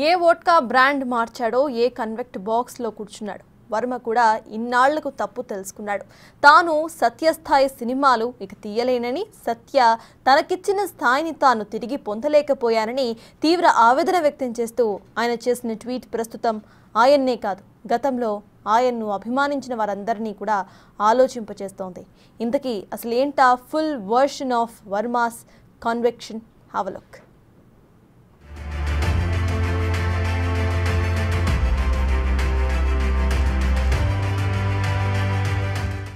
ఏ vodka brand మార్చాడో ఏ కన్వెక్ట్ బాక్స్లో కూర్చున్నాడు. వర్మ కూడా ఇన్నాళ్లకు తప్పు తెలుసుకున్నాడు. తాను సత్యస్థాయి సినిమాలు ఇక తీయలేనని, సత్య తనకిచ్చిన స్థాయిని తాను తిరిగి పొందలేకపోయానని తీవ్ర ఆవేదన వ్యక్తం చేస్తూ ఆయన చేసిన ట్వీట్ ప్రస్తుతం ఆయన్నే కాదు, గతంలో ఆయన్ను అభిమానించిన వారందరినీ కూడా ఆలోచింపచేస్తోంది. ఇంతకీ అసలేంటా ఫుల్ వర్షన్ ఆఫ్ వర్మాస్ కన్వెక్షన్? Have a look.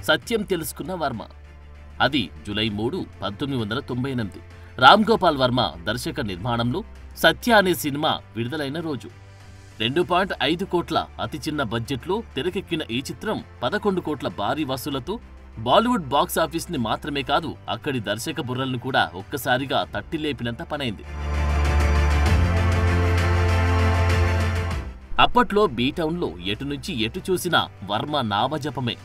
సత్యం తెలుసుకున్న వర్మ. అది జూలై 3, 1998 రామ్ గోపాల్ వర్మ దర్శక నిర్మాణంలో సత్య అనే సినిమా విడుదలైన రోజు. 2.5 కోట్ల అతి చిన్న బడ్జెట్లో తెరకెక్కిన ఈ చిత్రం 11 కోట్ల భారీ వసూలతో బాలీవుడ్ బాక్సాఫీస్ ని మాత్రమే కాదు, అక్కడి దర్శక బుర్రలను కూడా ఒక్కసారిగా తట్టిలేపినంత పనైంది. అప్పట్లో బీటౌన్లో ఎటు నుంచి ఎటు చూసినా వర్మ నామజపమే.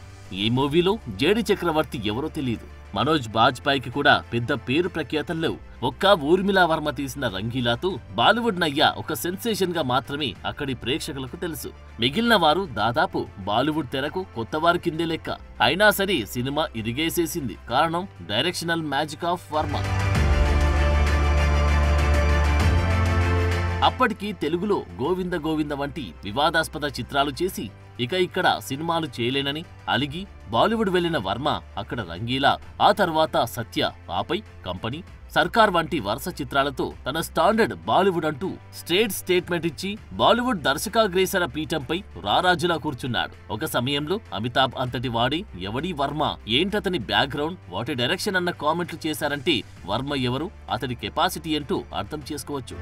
ఈ మూవీలో జేడి చక్రవర్తి ఎవరో తెలియదు, మనోజ్ బాజ్పాయికి కూడా పెద్ద పేరు ప్రఖ్యాతం లేవు. ఒక్క ఊర్మిళా వర్మ తీసిన రంగీలాతో బాలీవుడ్ నయ్య ఒక సెన్సేషన్ గా మాత్రమే అక్కడి ప్రేక్షకులకు తెలుసు. మిగిలిన వారు దాదాపు బాలీవుడ్ తెరకు కొత్తవారి కిందే లెక్క. అయినా సరే సినిమా ఇరిగేసేసింది. కారణం డైరెక్షనల్ మ్యాజిక్ ఆఫ్ వర్మ. అప్పటికి తెలుగులో గోవింద గోవింద వంటి వివాదాస్పద చిత్రాలు చేసి ఇక ఇక్కడ సినిమాలు చేయలేనని అలిగి బాలీవుడ్ వెళ్లిన వర్మ అక్కడ రంగీలా, ఆ తర్వాత సత్య, ఆపై కంపెనీ, సర్కార్ వంటి వరుస చిత్రాలతో తన స్టాండర్డ్ బాలీవుడ్ అంటూ స్ట్రేట్ స్టేట్మెంట్ ఇచ్చి బాలీవుడ్ దర్శకాగ్రేసర పీఠంపై రారాజులా కూర్చున్నాడు. ఒక సమయంలో అమితాబ్ అంతటి వాడి ఎవడీ వర్మ, ఏంటతని బ్యాక్గ్రౌండ్, వాటి డైరెక్షన్ అన్న కామెంట్లు చేశారంటే వర్మ ఎవరు, అతడి కెపాసిటీ అంటూ అర్థం చేసుకోవచ్చు.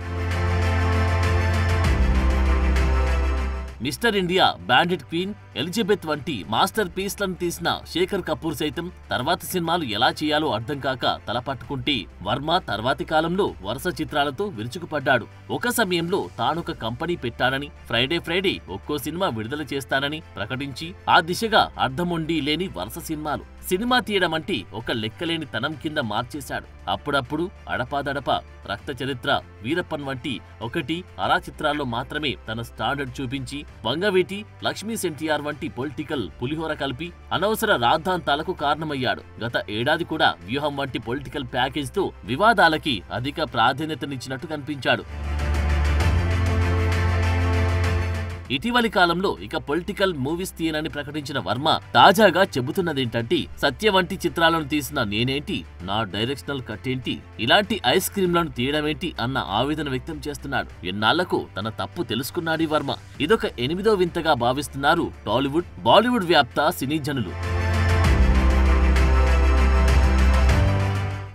Mister India, bandit queen, Elizabeth వంటి మాస్టర్ పీస్లను తీసిన శేఖర్ కపూర్ సైతం తర్వాత సినిమాలు ఎలా చేయాలో అర్థం కాక తలపట్టుకుంటే వర్మ తర్వాతి కాలంలో వరుస చిత్రాలతో విరుచుకుపడ్డాడు. ఒక సమయంలో తానొక కంపెనీ పెట్టానని, ఫ్రైడే ఒక్కో సినిమా విడుదల చేస్తానని ప్రకటించి ఆ దిశగా అర్థముండి లేని వరుస సినిమా తీయడం అంటే ఒక లెక్కలేని తనం కింద మార్చేశాడు. అప్పుడప్పుడు అడపాదడప రక్త చరిత్ర, వీరప్పన్ వంటి ఒకటి అలా చిత్రాల్లో మాత్రమే తన స్టాండర్డ్ చూపించి వంగవీటి, లక్ష్మీ సెన్టీఆర్ వంటి పొలిటికల్ పులిహోర కలిపి అనవసర రాద్ధాంతాలకు కారణమయ్యాడు. గత ఏడాది కూడా వ్యూహం వంటి పొలిటికల్ ప్యాకేజ్ తో వివాదాలకి అధిక ప్రాధాన్యతనిచ్చినట్టు కనిపించాడు. ఇటీవలి కాలంలో ఇక పొలిటికల్ మూవీస్ తీయనని ప్రకటించిన వర్మ తాజాగా చెబుతున్నదేంటంటే, సత్య వంటి చిత్రాలను తీసిన నేనేంటి, నా డైరెక్షనల్ కట్ ఏంటి, ఇలాంటి ఐస్ క్రీంలను తీయడమేంటి అన్న ఆవేదన వ్యక్తం చేస్తున్నాడు. ఎన్నాళ్లకు తన తప్పు తెలుసుకున్నాడు వర్మ. ఇదొక 8వ వింతగా భావిస్తున్నారు టాలీవుడ్, బాలీవుడ్ వ్యాప్త సినీ జనులు.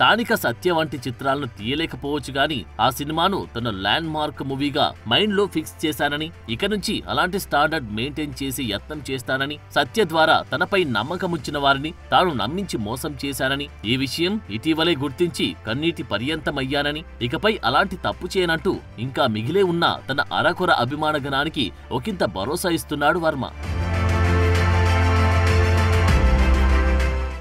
స్థానిక సత్య వంటి చిత్రాలను తీయలేకపోవచ్చు గాని ఆ సినిమాను తన ల్యాండ్ మార్క్ మూవీగా మైండ్ లో ఫిక్స్ చేశానని, ఇక నుంచి అలాంటి స్టాండర్డ్ మెయింటైన్ చేసి యత్నం చేస్తానని, సత్య ద్వారా తనపై నమ్మకముచ్చిన వారిని తాను నమ్మించి మోసం చేశానని, ఈ విషయం ఇటీవలే గుర్తించి కన్నీటి పర్యంతమయ్యానని, ఇకపై అలాంటి తప్పు చేయనంటూ ఇంకా మిగిలే ఉన్న తన అరకొర అభిమాన గణానికి ఒకంత భరోసా ఇస్తున్నాడు వర్మ.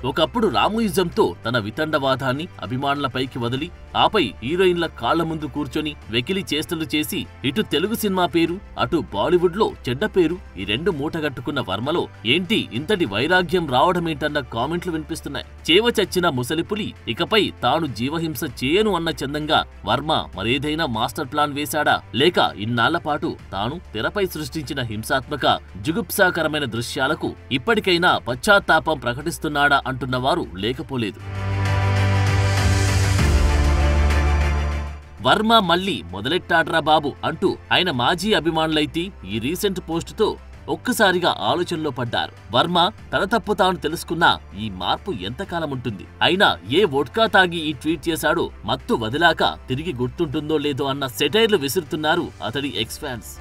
ఒకప్పుడు రామోయిజంతో తన వితండవాదాన్ని అభిమానులపైకి వదిలి ఆపై హీరోయిన్ల కాళ్ల ముందు కూర్చొని వెకిలి చేష్టలు చేసి ఇటు తెలుగు సినిమా పేరు, అటు బాలీవుడ్ లో చెడ్డ పేరు, ఈ రెండు మూటగట్టుకున్న వర్మలో ఏంటి ఇంతటి వైరాగ్యం రావడమేంటన్న కామెంట్లు వినిపిస్తున్నాయి. చేవ చచ్చిన ముసలిపులి ఇకపై తాను జీవహింస చేయను అన్న చందంగా వర్మ మరేదైనా మాస్టర్ ప్లాన్ వేశాడా, లేక ఇన్నాళ్ల పాటు తాను తెరపై సృష్టించిన హింసాత్మక, జుగుప్సాకరమైన దృశ్యాలకు ఇప్పటికైనా పశ్చాత్తాపం ప్రకటిస్తున్నాడా అంటున్నవారు లేకపోలేదు. వర్మ మళ్లీ మొదలెట్టాడ్రా బాబు అంటూ ఆయన మాజీ అభిమానులైతే ఈ రీసెంట్ పోస్టుతో ఒక్కసారిగా ఆలోచనలో పడ్డారు. వర్మ తన తప్పు తాను తెలుసుకున్నా ఈ మార్పు ఎంతకాలం ఉంటుంది? అయినా ఏ వోడ్కా తాగి ఈ ట్వీట్ చేశాడో మత్తు వదిలాక తిరిగి గుర్తుంటుందో లేదో అన్న సెటైర్లు విసురుతున్నారు అతడి ఎక్స్ ఫ్యాన్స్.